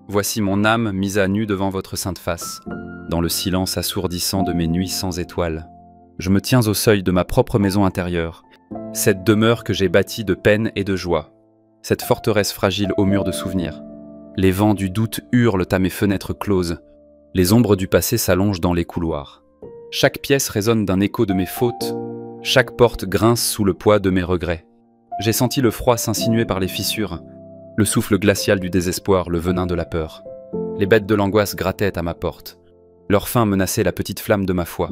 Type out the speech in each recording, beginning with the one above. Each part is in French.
Voici mon âme mise à nu devant votre sainte face, dans le silence assourdissant de mes nuits sans étoiles. Je me tiens au seuil de ma propre maison intérieure, cette demeure que j'ai bâtie de peine et de joie, cette forteresse fragile aux murs de souvenirs. Les vents du doute hurlent à mes fenêtres closes, les ombres du passé s'allongent dans les couloirs. Chaque pièce résonne d'un écho de mes fautes, chaque porte grince sous le poids de mes regrets. J'ai senti le froid s'insinuer par les fissures, le souffle glacial du désespoir, le venin de la peur. Les bêtes de l'angoisse grattaient à ma porte. Leur faim menaçait la petite flamme de ma foi.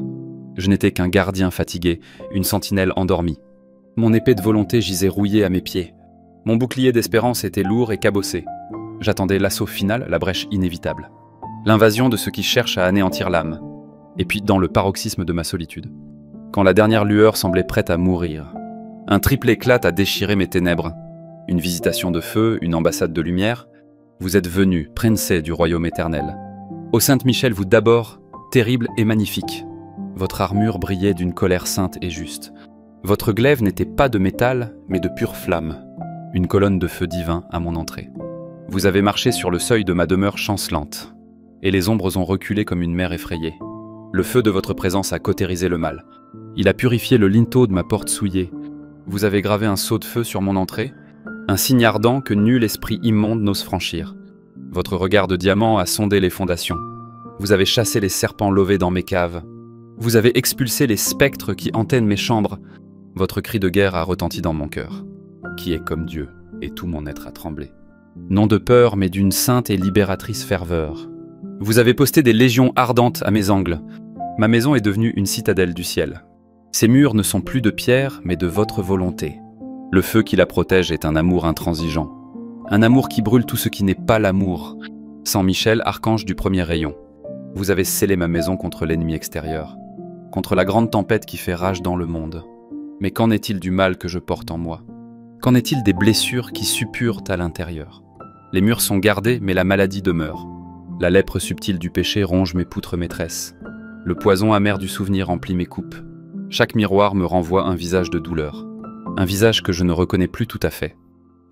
Je n'étais qu'un gardien fatigué, une sentinelle endormie. Mon épée de volonté gisait rouillée à mes pieds. Mon bouclier d'espérance était lourd et cabossé. J'attendais l'assaut final, la brèche inévitable. L'invasion de ceux qui cherchent à anéantir l'âme. Et puis dans le paroxysme de ma solitude, quand la dernière lueur semblait prête à mourir, un triple éclat a déchiré mes ténèbres. Une visitation de feu, une ambassade de lumière. Vous êtes venu, Prince du royaume éternel. Ô Sainte Michel, vous d'abord, terrible et magnifique. Votre armure brillait d'une colère sainte et juste. Votre glaive n'était pas de métal, mais de pure flamme. Une colonne de feu divin à mon entrée. Vous avez marché sur le seuil de ma demeure chancelante, et les ombres ont reculé comme une mer effrayée. Le feu de votre présence a cautérisé le mal. Il a purifié le linteau de ma porte souillée. Vous avez gravé un sceau de feu sur mon entrée, un signe ardent que nul esprit immonde n'ose franchir. Votre regard de diamant a sondé les fondations. Vous avez chassé les serpents lovés dans mes caves. Vous avez expulsé les spectres qui antennent mes chambres. Votre cri de guerre a retenti dans mon cœur, qui est comme Dieu, et tout mon être a tremblé. Non de peur, mais d'une sainte et libératrice ferveur. Vous avez posté des légions ardentes à mes angles. Ma maison est devenue une citadelle du ciel. Ces murs ne sont plus de pierre, mais de votre volonté. Le feu qui la protège est un amour intransigeant. Un amour qui brûle tout ce qui n'est pas l'amour. Saint Michel, archange du premier rayon. Vous avez scellé ma maison contre l'ennemi extérieur, contre la grande tempête qui fait rage dans le monde. Mais qu'en est-il du mal que je porte en moi? Qu'en est-il des blessures qui suppurent à l'intérieur? Les murs sont gardés, mais la maladie demeure. La lèpre subtile du péché ronge mes poutres maîtresses. Le poison amer du souvenir emplit mes coupes. Chaque miroir me renvoie un visage de douleur. Un visage que je ne reconnais plus tout à fait.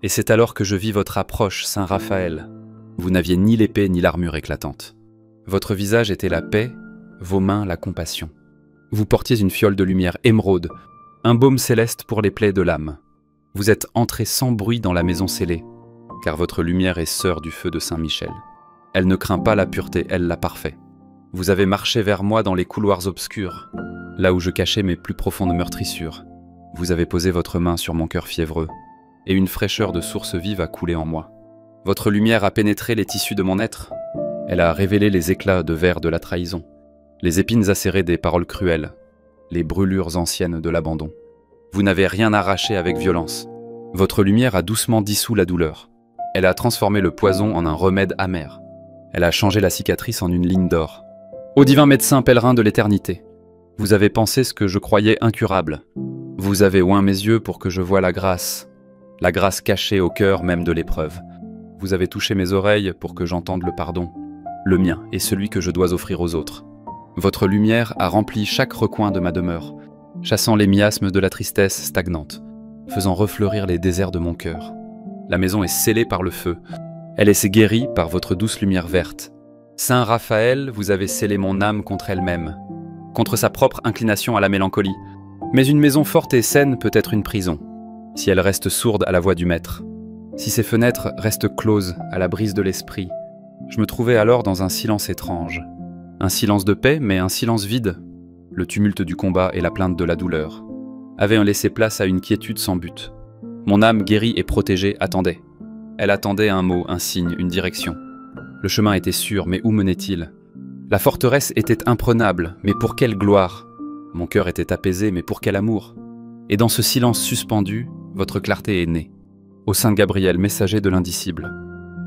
Et c'est alors que je vis votre approche, Saint Raphaël. Vous n'aviez ni l'épée ni l'armure éclatante. Votre visage était la paix, vos mains la compassion. Vous portiez une fiole de lumière émeraude, un baume céleste pour les plaies de l'âme. Vous êtes entré sans bruit dans la maison scellée, car votre lumière est sœur du feu de Saint Michel. Elle ne craint pas la pureté, elle l'a parfait. Vous avez marché vers moi dans les couloirs obscurs, là où je cachais mes plus profondes meurtrissures. Vous avez posé votre main sur mon cœur fiévreux, et une fraîcheur de source vive a coulé en moi. Votre lumière a pénétré les tissus de mon être. Elle a révélé les éclats de verre de la trahison, les épines acérées des paroles cruelles, les brûlures anciennes de l'abandon. Vous n'avez rien arraché avec violence. Votre lumière a doucement dissous la douleur. Elle a transformé le poison en un remède amer. Elle a changé la cicatrice en une ligne d'or. Ô divin médecin pèlerin de l'éternité, vous avez pensé ce que je croyais incurable. Vous avez oint mes yeux pour que je voie la grâce cachée au cœur même de l'épreuve. Vous avez touché mes oreilles pour que j'entende le pardon, le mien et celui que je dois offrir aux autres. Votre lumière a rempli chaque recoin de ma demeure, chassant les miasmes de la tristesse stagnante, faisant refleurir les déserts de mon cœur. La maison est scellée par le feu, elle est guérie par votre douce lumière verte. Saint Raphaël, vous avez scellé mon âme contre elle-même, contre sa propre inclination à la mélancolie. Mais une maison forte et saine peut être une prison, si elle reste sourde à la voix du maître, si ses fenêtres restent closes à la brise de l'esprit. Je me trouvais alors dans un silence étrange, un silence de paix, mais un silence vide. Le tumulte du combat et la plainte de la douleur avaient laissé place à une quiétude sans but. Mon âme guérie et protégée attendait. Elle attendait un mot, un signe, une direction. Le chemin était sûr, mais où menait-il? La forteresse était imprenable, mais pour quelle gloire? Mon cœur était apaisé, mais pour quel amour? Et dans ce silence suspendu, votre clarté est née. Ô Saint Gabriel, messager de l'indicible.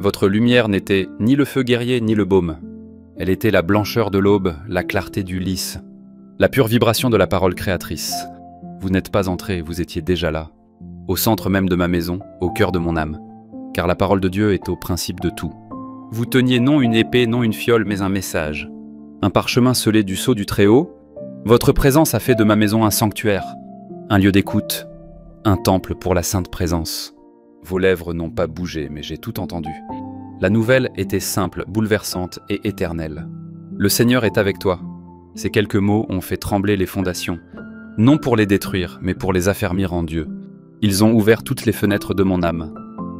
Votre lumière n'était ni le feu guerrier, ni le baume. Elle était la blancheur de l'aube, la clarté du lys, la pure vibration de la parole créatrice. Vous n'êtes pas entré, vous étiez déjà là, au centre même de ma maison, au cœur de mon âme. Car la parole de Dieu est au principe de tout. Vous teniez non une épée, non une fiole, mais un message. Un parchemin scellé du sceau du Très-Haut. Votre présence a fait de ma maison un sanctuaire, un lieu d'écoute, un temple pour la sainte présence. Vos lèvres n'ont pas bougé, mais j'ai tout entendu. La nouvelle était simple, bouleversante et éternelle. Le Seigneur est avec toi. Ces quelques mots ont fait trembler les fondations, non pour les détruire, mais pour les affermir en Dieu. Ils ont ouvert toutes les fenêtres de mon âme,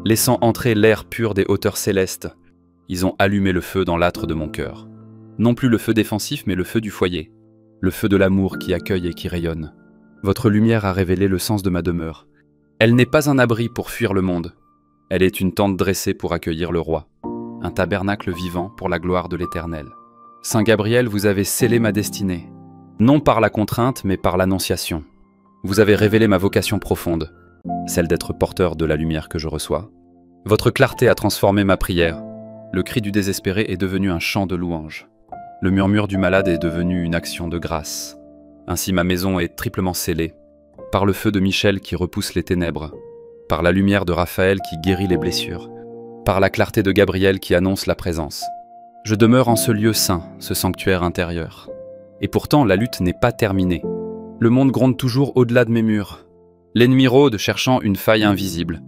laissant entrer l'air pur des hauteurs célestes. Ils ont allumé le feu dans l'âtre de mon cœur. Non plus le feu défensif, mais le feu du foyer, le feu de l'amour qui accueille et qui rayonne. Votre lumière a révélé le sens de ma demeure. Elle n'est pas un abri pour fuir le monde. Elle est une tente dressée pour accueillir le roi, un tabernacle vivant pour la gloire de l'Éternel. Saint Gabriel, vous avez scellé ma destinée, non par la contrainte, mais par l'annonciation. Vous avez révélé ma vocation profonde, celle d'être porteur de la lumière que je reçois. Votre clarté a transformé ma prière. Le cri du désespéré est devenu un chant de louange. Le murmure du malade est devenu une action de grâce. Ainsi ma maison est triplement scellée, par le feu de Michel qui repousse les ténèbres, par la lumière de Raphaël qui guérit les blessures, par la clarté de Gabriel qui annonce la présence. Je demeure en ce lieu saint, ce sanctuaire intérieur. Et pourtant, la lutte n'est pas terminée. Le monde gronde toujours au-delà de mes murs. L'ennemi rôde cherchant une faille invisible.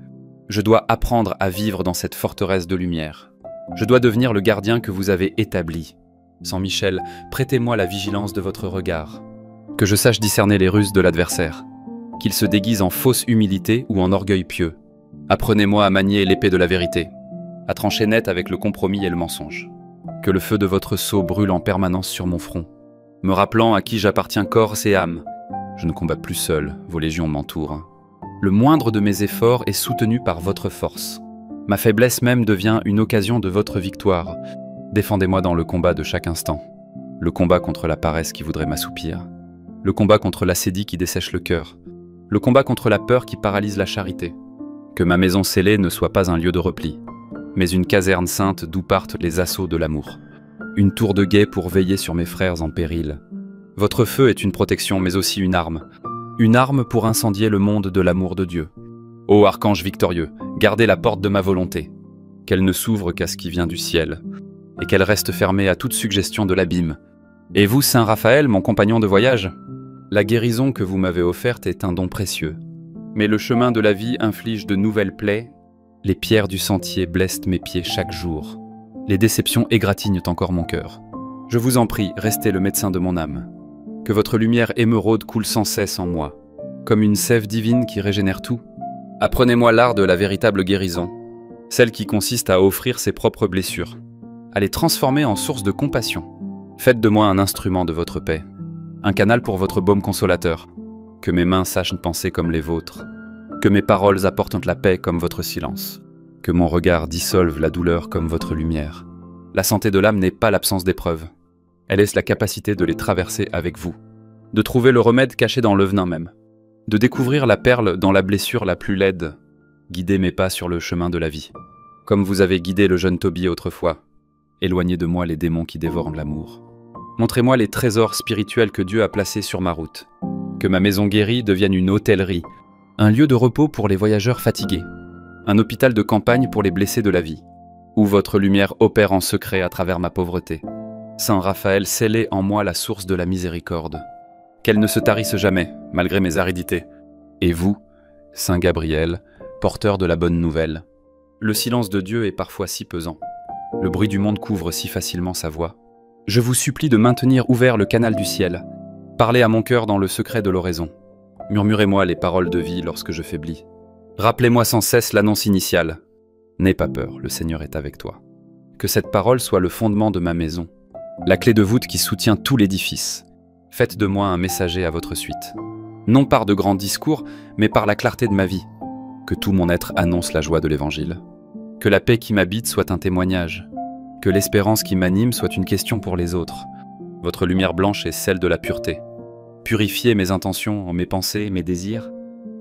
Je dois apprendre à vivre dans cette forteresse de lumière. Je dois devenir le gardien que vous avez établi. Saint Michel, prêtez-moi la vigilance de votre regard. Que je sache discerner les ruses de l'adversaire. Qu'il se déguise en fausse humilité ou en orgueil pieux. Apprenez-moi à manier l'épée de la vérité, à trancher net avec le compromis et le mensonge. Que le feu de votre sceau brûle en permanence sur mon front, me rappelant à qui j'appartiens corps et âme. Je ne combats plus seul, vos légions m'entourent. Le moindre de mes efforts est soutenu par votre force. Ma faiblesse même devient une occasion de votre victoire. Défendez-moi dans le combat de chaque instant. Le combat contre la paresse qui voudrait m'assoupir. Le combat contre l'assédie qui dessèche le cœur. Le combat contre la peur qui paralyse la charité. Que ma maison scellée ne soit pas un lieu de repli, mais une caserne sainte d'où partent les assauts de l'amour. Une tour de guet pour veiller sur mes frères en péril. Votre feu est une protection, mais aussi une arme. Une arme pour incendier le monde de l'amour de Dieu. Ô archange victorieux, gardez la porte de ma volonté. Qu'elle ne s'ouvre qu'à ce qui vient du ciel, et qu'elle reste fermée à toute suggestion de l'abîme. Et vous, Saint Raphaël, mon compagnon de voyage? La guérison que vous m'avez offerte est un don précieux. Mais le chemin de la vie inflige de nouvelles plaies. Les pierres du sentier blessent mes pieds chaque jour. Les déceptions égratignent encore mon cœur. Je vous en prie, restez le médecin de mon âme. Que votre lumière émeraude coule sans cesse en moi, comme une sève divine qui régénère tout. Apprenez-moi l'art de la véritable guérison, celle qui consiste à offrir ses propres blessures, à les transformer en source de compassion. Faites de moi un instrument de votre paix, un canal pour votre baume consolateur. Que mes mains sachent penser comme les vôtres, que mes paroles apportent la paix comme votre silence, que mon regard dissolve la douleur comme votre lumière. La santé de l'âme n'est pas l'absence d'épreuves, elle est la capacité de les traverser avec vous, de trouver le remède caché dans le venin même, de découvrir la perle dans la blessure la plus laide. Guidez mes pas sur le chemin de la vie, comme vous avez guidé le jeune Tobie autrefois. Éloignez de moi les démons qui dévorent l'amour. Montrez-moi les trésors spirituels que Dieu a placés sur ma route. Que ma maison guérie devienne une hôtellerie, un lieu de repos pour les voyageurs fatigués, un hôpital de campagne pour les blessés de la vie, où votre lumière opère en secret à travers ma pauvreté. Saint Raphaël, scellez en moi la source de la miséricorde. Qu'elle ne se tarisse jamais, malgré mes aridités. Et vous, Saint Gabriel, porteur de la bonne nouvelle. Le silence de Dieu est parfois si pesant. Le bruit du monde couvre si facilement sa voix. Je vous supplie de maintenir ouvert le canal du ciel. Parlez à mon cœur dans le secret de l'oraison. Murmurez-moi les paroles de vie lorsque je faiblis. Rappelez-moi sans cesse l'annonce initiale. N'aie pas peur, le Seigneur est avec toi. Que cette parole soit le fondement de ma maison, la clé de voûte qui soutient tout l'édifice. Faites de moi un messager à votre suite. Non par de grands discours, mais par la clarté de ma vie. Que tout mon être annonce la joie de l'Évangile. Que la paix qui m'habite soit un témoignage. Que l'espérance qui m'anime soit une question pour les autres. Votre lumière blanche est celle de la pureté. Purifiez mes intentions, mes pensées, mes désirs.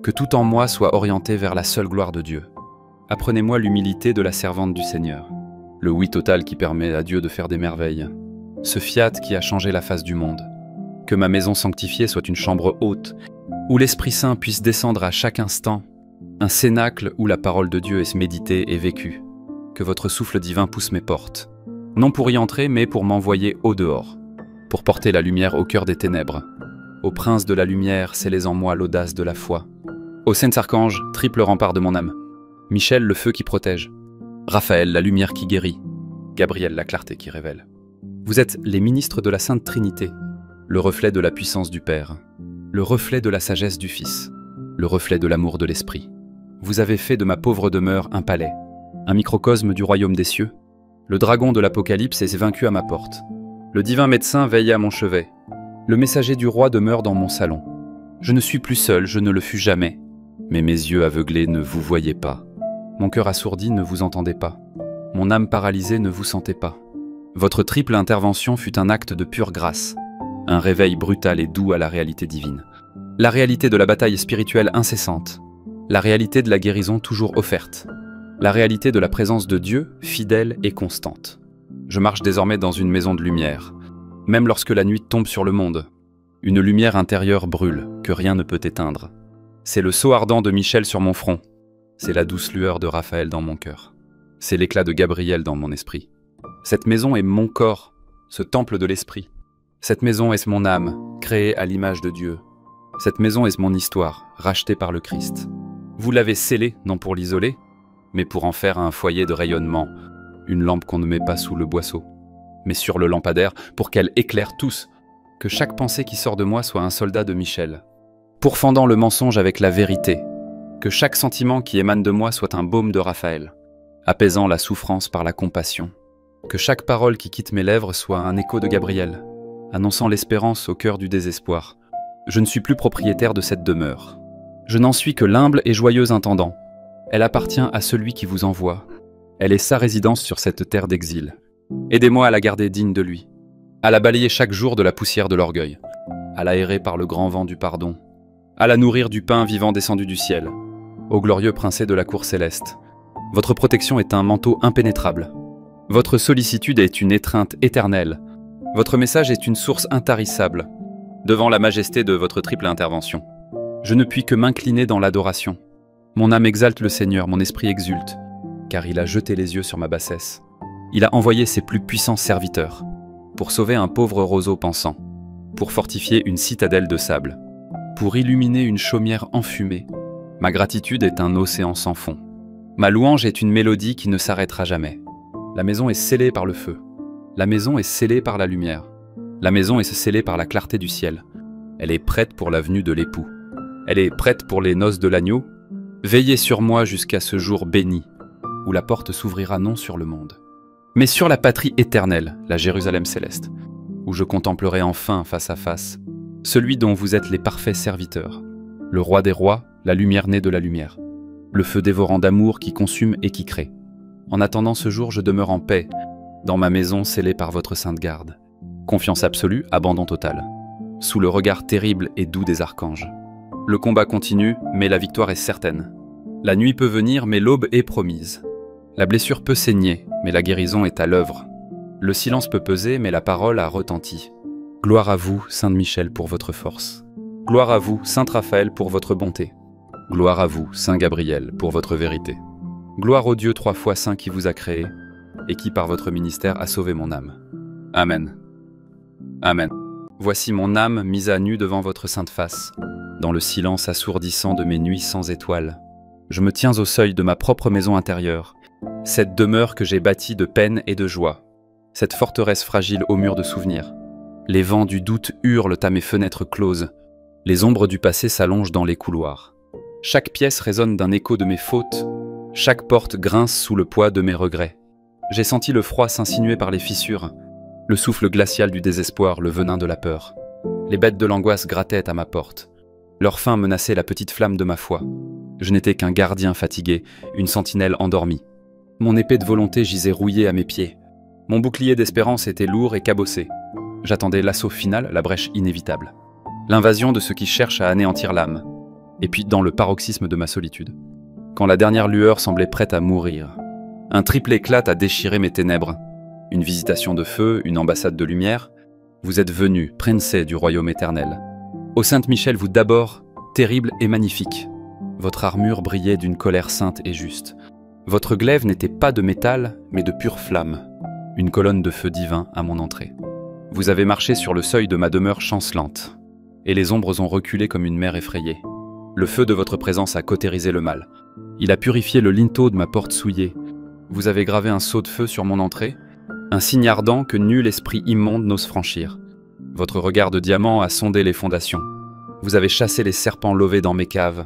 Que tout en moi soit orienté vers la seule gloire de Dieu. Apprenez-moi l'humilité de la servante du Seigneur. Le oui total qui permet à Dieu de faire des merveilles. Ce fiat qui a changé la face du monde. Que ma maison sanctifiée soit une chambre haute, où l'Esprit Saint puisse descendre à chaque instant. Un cénacle où la parole de Dieu est méditée et vécue. Que votre souffle divin pousse mes portes. Non pour y entrer, mais pour m'envoyer au dehors. Pour porter la lumière au cœur des ténèbres. Ô prince de la lumière, scellez en moi l'audace de la foi. Ô saints archanges, triple rempart de mon âme. Michel, le feu qui protège. Raphaël, la lumière qui guérit. Gabriel, la clarté qui révèle. Vous êtes les ministres de la Sainte Trinité, le reflet de la puissance du Père, le reflet de la sagesse du Fils, le reflet de l'amour de l'Esprit. Vous avez fait de ma pauvre demeure un palais, un microcosme du royaume des cieux. Le dragon de l'Apocalypse est vaincu à ma porte. Le divin médecin veille à mon chevet. Le messager du roi demeure dans mon salon. Je ne suis plus seul, je ne le fus jamais. Mais mes yeux aveuglés ne vous voyaient pas. Mon cœur assourdi ne vous entendait pas. Mon âme paralysée ne vous sentait pas. Votre triple intervention fut un acte de pure grâce, un réveil brutal et doux à la réalité divine. La réalité de la bataille spirituelle incessante, la réalité de la guérison toujours offerte, la réalité de la présence de Dieu fidèle et constante. Je marche désormais dans une maison de lumière, même lorsque la nuit tombe sur le monde. Une lumière intérieure brûle, que rien ne peut éteindre. C'est le sceau ardent de Michel sur mon front, c'est la douce lueur de Raphaël dans mon cœur, c'est l'éclat de Gabriel dans mon esprit. Cette maison est mon corps, ce temple de l'esprit. Cette maison est mon âme, créée à l'image de Dieu. Cette maison est mon histoire, rachetée par le Christ. Vous l'avez scellée, non pour l'isoler, mais pour en faire un foyer de rayonnement, une lampe qu'on ne met pas sous le boisseau, mais sur le lampadaire pour qu'elle éclaire tous, que chaque pensée qui sort de moi soit un soldat de Michel. Pourfendant le mensonge avec la vérité, que chaque sentiment qui émane de moi soit un baume de Raphaël, apaisant la souffrance par la compassion. Que chaque parole qui quitte mes lèvres soit un écho de Gabriel, annonçant l'espérance au cœur du désespoir. Je ne suis plus propriétaire de cette demeure. Je n'en suis que l'humble et joyeux intendant. Elle appartient à celui qui vous envoie. Elle est sa résidence sur cette terre d'exil. Aidez-moi à la garder digne de lui, à la balayer chaque jour de la poussière de l'orgueil, à l'aérer par le grand vent du pardon, à la nourrir du pain vivant descendu du ciel. Ô glorieux princé de la cour céleste, votre protection est un manteau impénétrable. Votre sollicitude est une étreinte éternelle. Votre message est une source intarissable, devant la majesté de votre triple intervention. Je ne puis que m'incliner dans l'adoration. Mon âme exalte le Seigneur, mon esprit exulte, car il a jeté les yeux sur ma bassesse. Il a envoyé ses plus puissants serviteurs, pour sauver un pauvre roseau pensant, pour fortifier une citadelle de sable, pour illuminer une chaumière enfumée. Ma gratitude est un océan sans fond. Ma louange est une mélodie qui ne s'arrêtera jamais. La maison est scellée par le feu. La maison est scellée par la lumière. La maison est scellée par la clarté du ciel. Elle est prête pour la venue de l'époux. Elle est prête pour les noces de l'agneau. Veillez sur moi jusqu'à ce jour béni, où la porte s'ouvrira non sur le monde, mais sur la patrie éternelle, la Jérusalem céleste, où je contemplerai enfin face à face celui dont vous êtes les parfaits serviteurs, le roi des rois, la lumière née de la lumière, le feu dévorant d'amour qui consume et qui crée. En attendant ce jour, je demeure en paix, dans ma maison scellée par votre sainte garde. Confiance absolue, abandon total, sous le regard terrible et doux des archanges. Le combat continue, mais la victoire est certaine. La nuit peut venir, mais l'aube est promise. La blessure peut saigner, mais la guérison est à l'œuvre. Le silence peut peser, mais la parole a retenti. Gloire à vous, Saint Michel, pour votre force. Gloire à vous, Saint Raphaël, pour votre bonté. Gloire à vous, Saint Gabriel, pour votre vérité. Gloire au Dieu 3 fois saint qui vous a créé, et qui par votre ministère a sauvé mon âme. Amen. Amen. Voici mon âme mise à nu devant votre sainte face, dans le silence assourdissant de mes nuits sans étoiles. Je me tiens au seuil de ma propre maison intérieure, cette demeure que j'ai bâtie de peine et de joie, cette forteresse fragile aux murs de souvenirs. Les vents du doute hurlent à mes fenêtres closes, les ombres du passé s'allongent dans les couloirs. Chaque pièce résonne d'un écho de mes fautes, chaque porte grince sous le poids de mes regrets. J'ai senti le froid s'insinuer par les fissures, le souffle glacial du désespoir, le venin de la peur. Les bêtes de l'angoisse grattaient à ma porte. Leur faim menaçait la petite flamme de ma foi. Je n'étais qu'un gardien fatigué, une sentinelle endormie. Mon épée de volonté gisait rouillée à mes pieds. Mon bouclier d'espérance était lourd et cabossé. J'attendais l'assaut final, la brèche inévitable. L'invasion de ceux qui cherchent à anéantir l'âme. Et puis dans le paroxysme de ma solitude, quand la dernière lueur semblait prête à mourir, un triple éclat a déchiré mes ténèbres. Une visitation de feu, une ambassade de lumière. Vous êtes venu, prince du royaume éternel. Ô Sainte Michel, vous d'abord, terrible et magnifique. Votre armure brillait d'une colère sainte et juste. Votre glaive n'était pas de métal, mais de pure flamme. Une colonne de feu divin à mon entrée. Vous avez marché sur le seuil de ma demeure chancelante, et les ombres ont reculé comme une mer effrayée. Le feu de votre présence a cautérisé le mal. Il a purifié le linteau de ma porte souillée. Vous avez gravé un sceau de feu sur mon entrée, un signe ardent que nul esprit immonde n'ose franchir. Votre regard de diamant a sondé les fondations. Vous avez chassé les serpents lovés dans mes caves.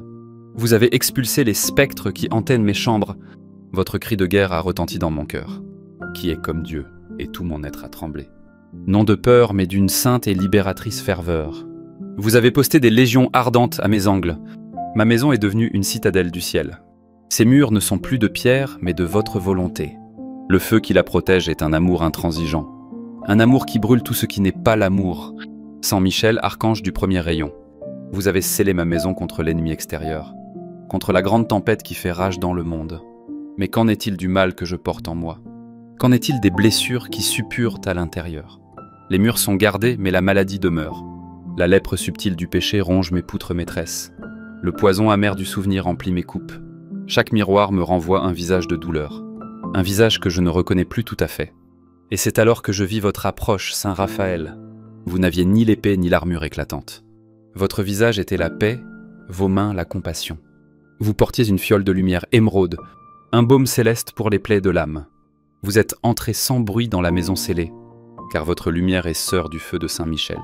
Vous avez expulsé les spectres qui antennent mes chambres. Votre cri de guerre a retenti dans mon cœur, qui est comme Dieu, et tout mon être a tremblé. Non de peur, mais d'une sainte et libératrice ferveur. Vous avez posté des légions ardentes à mes angles. Ma maison est devenue une citadelle du ciel. Ces murs ne sont plus de pierre, mais de votre volonté. Le feu qui la protège est un amour intransigeant. Un amour qui brûle tout ce qui n'est pas l'amour. Saint Michel, archange du premier rayon. Vous avez scellé ma maison contre l'ennemi extérieur, contre la grande tempête qui fait rage dans le monde. Mais qu'en est-il du mal que je porte en moi? Qu'en est-il des blessures qui suppurent à l'intérieur? Les murs sont gardés, mais la maladie demeure. La lèpre subtile du péché ronge mes poutres maîtresses. Le poison amer du souvenir emplit mes coupes. Chaque miroir me renvoie un visage de douleur. Un visage que je ne reconnais plus tout à fait. Et c'est alors que je vis votre approche, Saint Raphaël. Vous n'aviez ni l'épée ni l'armure éclatante. Votre visage était la paix, vos mains la compassion. Vous portiez une fiole de lumière émeraude, un baume céleste pour les plaies de l'âme. Vous êtes entré sans bruit dans la maison scellée, car votre lumière est sœur du feu de Saint Michel.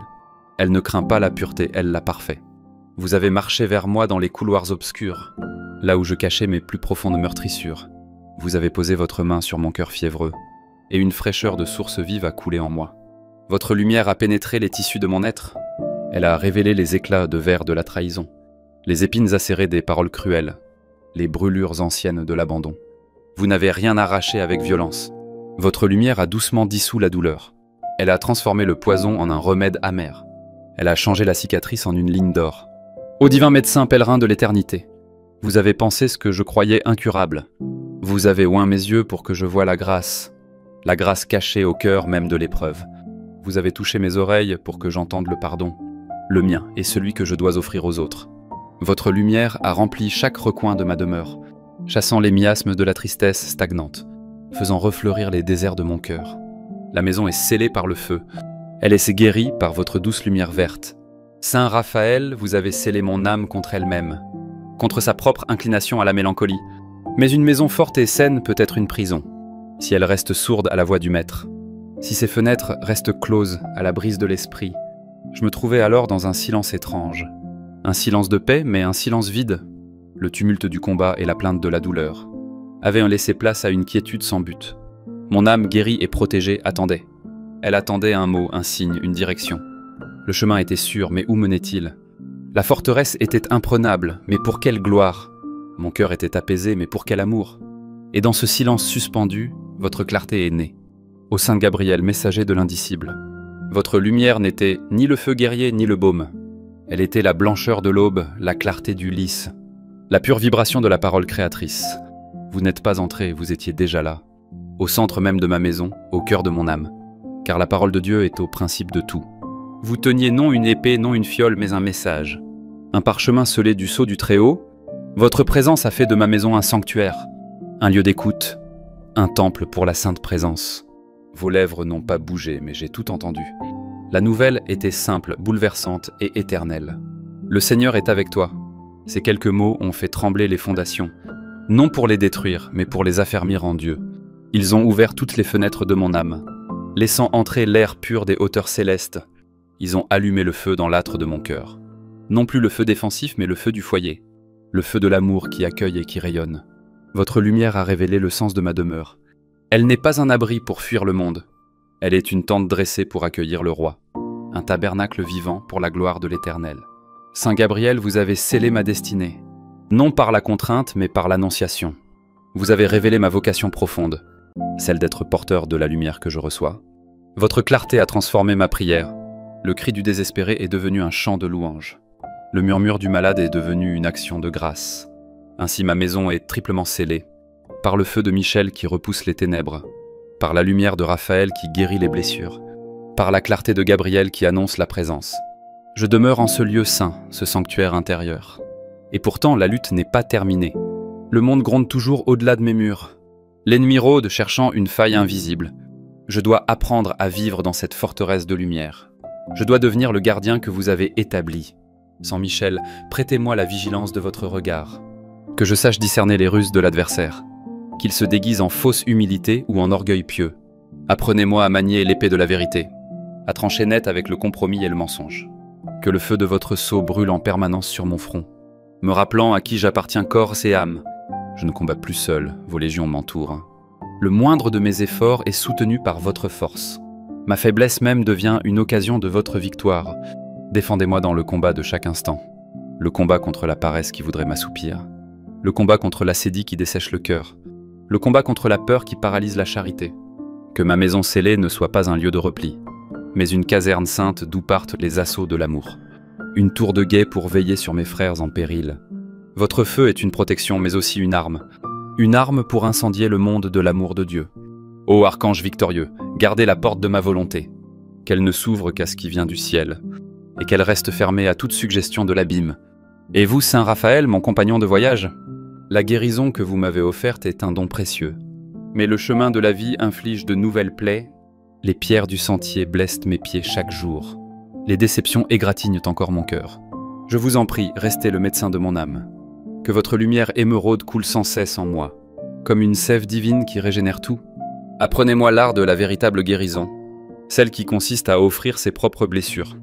Elle ne craint pas la pureté, elle l'a parfait. Vous avez marché vers moi dans les couloirs obscurs, là où je cachais mes plus profondes meurtrissures. Vous avez posé votre main sur mon cœur fiévreux, et une fraîcheur de source vive a coulé en moi. Votre lumière a pénétré les tissus de mon être. Elle a révélé les éclats de verre de la trahison, les épines acérées des paroles cruelles, les brûlures anciennes de l'abandon. Vous n'avez rien arraché avec violence. Votre lumière a doucement dissous la douleur. Elle a transformé le poison en un remède amer. Elle a changé la cicatrice en une ligne d'or. Ô divin médecin pèlerin de l'éternité, vous avez pensé ce que je croyais incurable. Vous avez oint mes yeux pour que je voie la grâce cachée au cœur même de l'épreuve. Vous avez touché mes oreilles pour que j'entende le pardon, le mien et celui que je dois offrir aux autres. Votre lumière a rempli chaque recoin de ma demeure, chassant les miasmes de la tristesse stagnante, faisant refleurir les déserts de mon cœur. La maison est scellée par le feu, elle est guérie par votre douce lumière verte. Saint Raphaël, vous avez scellé mon âme contre elle-même, contre sa propre inclination à la mélancolie. Mais une maison forte et saine peut être une prison, si elle reste sourde à la voix du maître, si ses fenêtres restent closes à la brise de l'esprit. Je me trouvais alors dans un silence étrange, un silence de paix, mais un silence vide. Le tumulte du combat et la plainte de la douleur avaient laissé place à une quiétude sans but. Mon âme guérie et protégée attendait. Elle attendait un mot, un signe, une direction. Le chemin était sûr, mais où menait-il? La forteresse était imprenable, mais pour quelle gloire? Mon cœur était apaisé, mais pour quel amour? Et dans ce silence suspendu, votre clarté est née. Ô Saint Gabriel, messager de l'indicible. Votre lumière n'était ni le feu guerrier, ni le baume. Elle était la blancheur de l'aube, la clarté du lys, la pure vibration de la parole créatrice. Vous n'êtes pas entré, vous étiez déjà là, au centre même de ma maison, au cœur de mon âme. Car la parole de Dieu est au principe de tout. Vous teniez non une épée, non une fiole, mais un message. Un parchemin scellé du sceau du Très-Haut. Votre présence a fait de ma maison un sanctuaire, un lieu d'écoute, un temple pour la sainte présence. Vos lèvres n'ont pas bougé, mais j'ai tout entendu. La nouvelle était simple, bouleversante et éternelle. Le Seigneur est avec toi. Ces quelques mots ont fait trembler les fondations, non pour les détruire, mais pour les affermir en Dieu. Ils ont ouvert toutes les fenêtres de mon âme, laissant entrer l'air pur des hauteurs célestes. Ils ont allumé le feu dans l'âtre de mon cœur. Non plus le feu défensif, mais le feu du foyer. Le feu de l'amour qui accueille et qui rayonne. Votre lumière a révélé le sens de ma demeure. Elle n'est pas un abri pour fuir le monde. Elle est une tente dressée pour accueillir le roi. Un tabernacle vivant pour la gloire de l'Éternel. Saint Gabriel, vous avez scellé ma destinée. Non par la contrainte, mais par l'annonciation. Vous avez révélé ma vocation profonde, celle d'être porteur de la lumière que je reçois. Votre clarté a transformé ma prière. Le cri du désespéré est devenu un chant de louange. Le murmure du malade est devenu une action de grâce. Ainsi ma maison est triplement scellée, par le feu de Michel qui repousse les ténèbres, par la lumière de Raphaël qui guérit les blessures, par la clarté de Gabriel qui annonce la présence. Je demeure en ce lieu saint, ce sanctuaire intérieur. Et pourtant, la lutte n'est pas terminée. Le monde gronde toujours au-delà de mes murs. L'ennemi rôde cherchant une faille invisible. Je dois apprendre à vivre dans cette forteresse de lumière. Je dois devenir le gardien que vous avez établi. Saint Michel, prêtez-moi la vigilance de votre regard, que je sache discerner les ruses de l'adversaire. qu'il se déguise en fausse humilité ou en orgueil pieux. Apprenez-moi à manier l'épée de la vérité, à trancher net avec le compromis et le mensonge. Que le feu de votre sceau brûle en permanence sur mon front, me rappelant à qui j'appartiens corps et âme. Je ne combats plus seul, vos légions m'entourent. Le moindre de mes efforts est soutenu par votre force. Ma faiblesse même devient une occasion de votre victoire. Défendez-moi dans le combat de chaque instant. Le combat contre la paresse qui voudrait m'assoupir. Le combat contre l'assédie qui dessèche le cœur. Le combat contre la peur qui paralyse la charité. Que ma maison scellée ne soit pas un lieu de repli, mais une caserne sainte d'où partent les assauts de l'amour. Une tour de guet pour veiller sur mes frères en péril. Votre feu est une protection, mais aussi une arme. Une arme pour incendier le monde de l'amour de Dieu. Ô archange victorieux, gardez la porte de ma volonté. Qu'elle ne s'ouvre qu'à ce qui vient du ciel, et qu'elle reste fermée à toute suggestion de l'abîme. Et vous, Saint Raphaël, mon compagnon de voyage, la guérison que vous m'avez offerte est un don précieux. Mais le chemin de la vie inflige de nouvelles plaies. Les pierres du sentier blessent mes pieds chaque jour. Les déceptions égratignent encore mon cœur. Je vous en prie, restez le médecin de mon âme. Que votre lumière émeraude coule sans cesse en moi, comme une sève divine qui régénère tout. Apprenez-moi l'art de la véritable guérison, celle qui consiste à offrir ses propres blessures,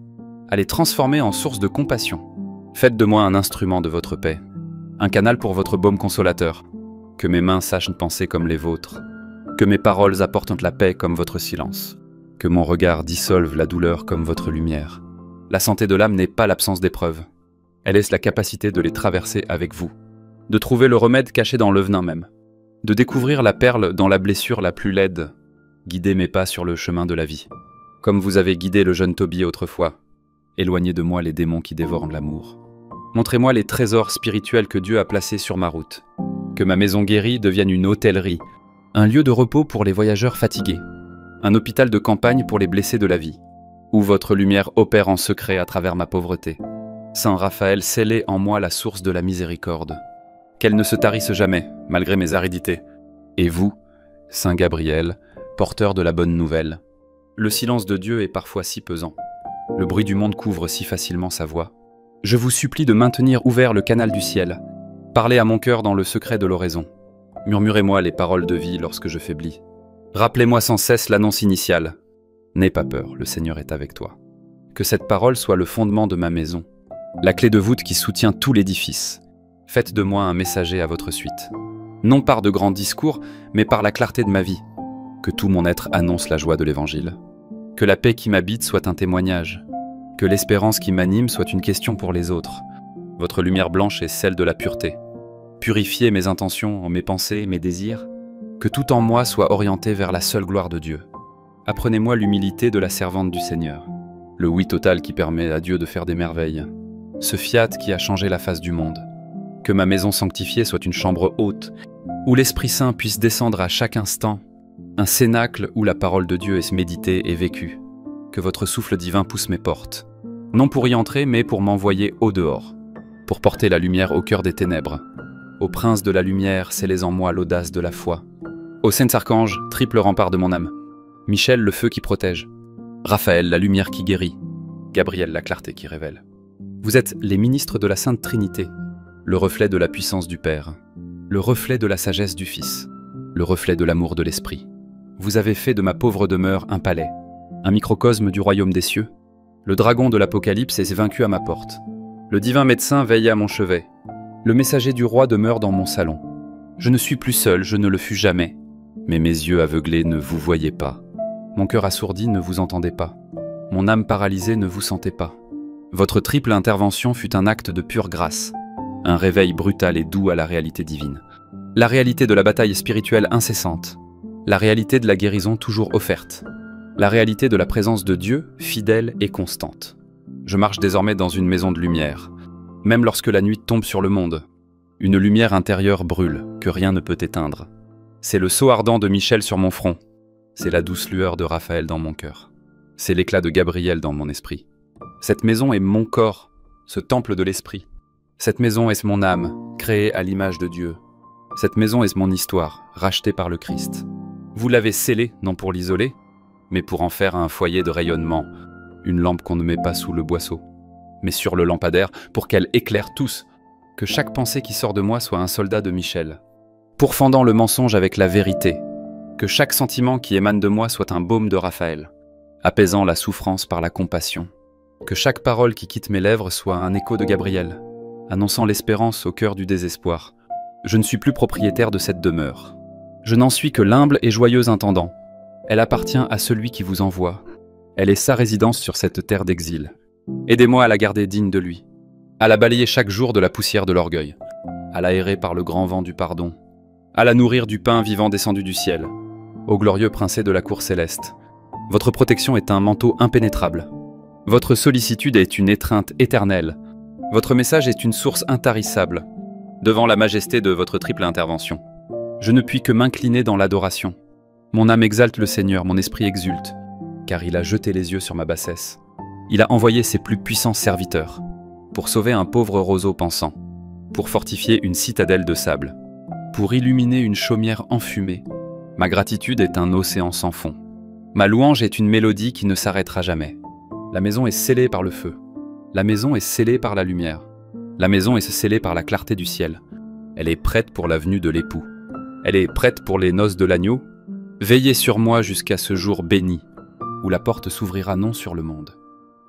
à les transformer en source de compassion. Faites de moi un instrument de votre paix, un canal pour votre baume consolateur. Que mes mains sachent penser comme les vôtres, que mes paroles apportent la paix comme votre silence, que mon regard dissolve la douleur comme votre lumière. La santé de l'âme n'est pas l'absence d'épreuves, elle est la capacité de les traverser avec vous, de trouver le remède caché dans le venin même, de découvrir la perle dans la blessure la plus laide. Guidez mes pas sur le chemin de la vie, comme vous avez guidé le jeune Tobie autrefois. Éloignez de moi les démons qui dévorent l'amour. Montrez-moi les trésors spirituels que Dieu a placés sur ma route. Que ma maison guérie devienne une hôtellerie, un lieu de repos pour les voyageurs fatigués, un hôpital de campagne pour les blessés de la vie, où votre lumière opère en secret à travers ma pauvreté. Saint Raphaël, scellez en moi la source de la miséricorde. Qu'elle ne se tarisse jamais, malgré mes aridités. Et vous, Saint Gabriel, porteur de la bonne nouvelle. Le silence de Dieu est parfois si pesant. Le bruit du monde couvre si facilement sa voix. Je vous supplie de maintenir ouvert le canal du ciel. Parlez à mon cœur dans le secret de l'oraison. Murmurez-moi les paroles de vie lorsque je faiblis. Rappelez-moi sans cesse l'annonce initiale. N'aie pas peur, le Seigneur est avec toi. Que cette parole soit le fondement de ma maison, la clé de voûte qui soutient tout l'édifice. Faites de moi un messager à votre suite. Non par de grands discours, mais par la clarté de ma vie. Que tout mon être annonce la joie de l'Évangile. Que la paix qui m'habite soit un témoignage. Que l'espérance qui m'anime soit une question pour les autres. Votre lumière blanche est celle de la pureté. Purifiez mes intentions, mes pensées, mes désirs. Que tout en moi soit orienté vers la seule gloire de Dieu. Apprenez-moi l'humilité de la servante du Seigneur. Le oui total qui permet à Dieu de faire des merveilles. Ce fiat qui a changé la face du monde. Que ma maison sanctifiée soit une chambre haute, où l'Esprit Saint puisse descendre à chaque instant. Un cénacle où la parole de Dieu est méditée et vécue. Que votre souffle divin pousse mes portes. Non pour y entrer, mais pour m'envoyer au dehors. Pour porter la lumière au cœur des ténèbres. Ô prince de la lumière, scellez en moi l'audace de la foi. Ô saints archanges, triple rempart de mon âme. Michel, le feu qui protège. Raphaël, la lumière qui guérit. Gabriel, la clarté qui révèle. Vous êtes les ministres de la Sainte Trinité, le reflet de la puissance du Père, le reflet de la sagesse du Fils, le reflet de l'amour de l'Esprit. Vous avez fait de ma pauvre demeure un palais, un microcosme du royaume des cieux. Le dragon de l'Apocalypse est vaincu à ma porte. Le divin médecin veille à mon chevet. Le messager du roi demeure dans mon salon. Je ne suis plus seul, je ne le fus jamais. Mais mes yeux aveuglés ne vous voyaient pas. Mon cœur assourdi ne vous entendait pas. Mon âme paralysée ne vous sentait pas. Votre triple intervention fut un acte de pure grâce, un réveil brutal et doux à la réalité divine. La réalité de la bataille spirituelle incessante, la réalité de la guérison toujours offerte, la réalité de la présence de Dieu fidèle et constante. Je marche désormais dans une maison de lumière, même lorsque la nuit tombe sur le monde. Une lumière intérieure brûle, que rien ne peut éteindre. C'est le sceau ardent de Michel sur mon front, c'est la douce lueur de Raphaël dans mon cœur, c'est l'éclat de Gabriel dans mon esprit. Cette maison est mon corps, ce temple de l'esprit. Cette maison est mon âme, créée à l'image de Dieu. Cette maison est mon histoire, rachetée par le Christ. Vous l'avez scellée, non pour l'isoler, mais pour en faire un foyer de rayonnement, une lampe qu'on ne met pas sous le boisseau, mais sur le lampadaire pour qu'elle éclaire tous, que chaque pensée qui sort de moi soit un soldat de Michel. pourfendant le mensonge avec la vérité. Que chaque sentiment qui émane de moi soit un baume de Raphaël, apaisant la souffrance par la compassion. Que chaque parole qui quitte mes lèvres soit un écho de Gabriel, annonçant l'espérance au cœur du désespoir. Je ne suis plus propriétaire de cette demeure. Je n'en suis que l'humble et joyeux intendant. Elle appartient à celui qui vous envoie. Elle est sa résidence sur cette terre d'exil. Aidez-moi à la garder digne de lui, à la balayer chaque jour de la poussière de l'orgueil, à l'aérer par le grand vent du pardon, à la nourrir du pain vivant descendu du ciel. Ô glorieux princé de la cour céleste, votre protection est un manteau impénétrable. Votre sollicitude est une étreinte éternelle. Votre message est une source intarissable, devant la majesté de votre triple intervention. Je ne puis que m'incliner dans l'adoration. Mon âme exalte le Seigneur, mon esprit exulte, car il a jeté les yeux sur ma bassesse. Il a envoyé ses plus puissants serviteurs, pour sauver un pauvre roseau pensant, pour fortifier une citadelle de sable, pour illuminer une chaumière enfumée. Ma gratitude est un océan sans fond. Ma louange est une mélodie qui ne s'arrêtera jamais. La maison est scellée par le feu. La maison est scellée par la lumière. La maison est scellée par la clarté du ciel. Elle est prête pour la venue de l'époux. Elle est prête pour les noces de l'agneau. Veillez sur moi jusqu'à ce jour béni, où la porte s'ouvrira non sur le monde,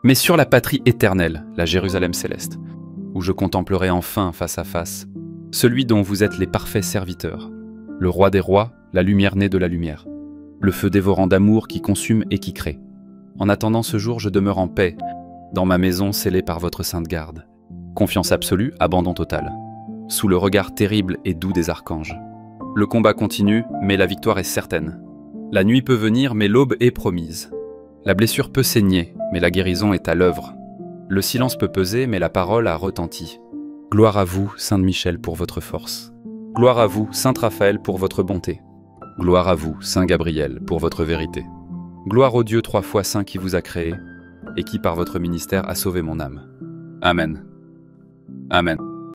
mais sur la patrie éternelle, la Jérusalem céleste, où je contemplerai enfin face à face celui dont vous êtes les parfaits serviteurs, le roi des rois, la lumière née de la lumière, le feu dévorant d'amour qui consume et qui crée. En attendant ce jour, je demeure en paix, dans ma maison scellée par votre sainte garde. Confiance absolue, abandon total, sous le regard terrible et doux des archanges. Le combat continue, mais la victoire est certaine. La nuit peut venir, mais l'aube est promise. La blessure peut saigner, mais la guérison est à l'œuvre. Le silence peut peser, mais la parole a retenti. Gloire à vous, Saint Michel, pour votre force. Gloire à vous, Saint Raphaël, pour votre bonté. Gloire à vous, Saint Gabriel, pour votre vérité. Gloire au Dieu 3 fois saint qui vous a créé, et qui par votre ministère a sauvé mon âme. Amen. Amen.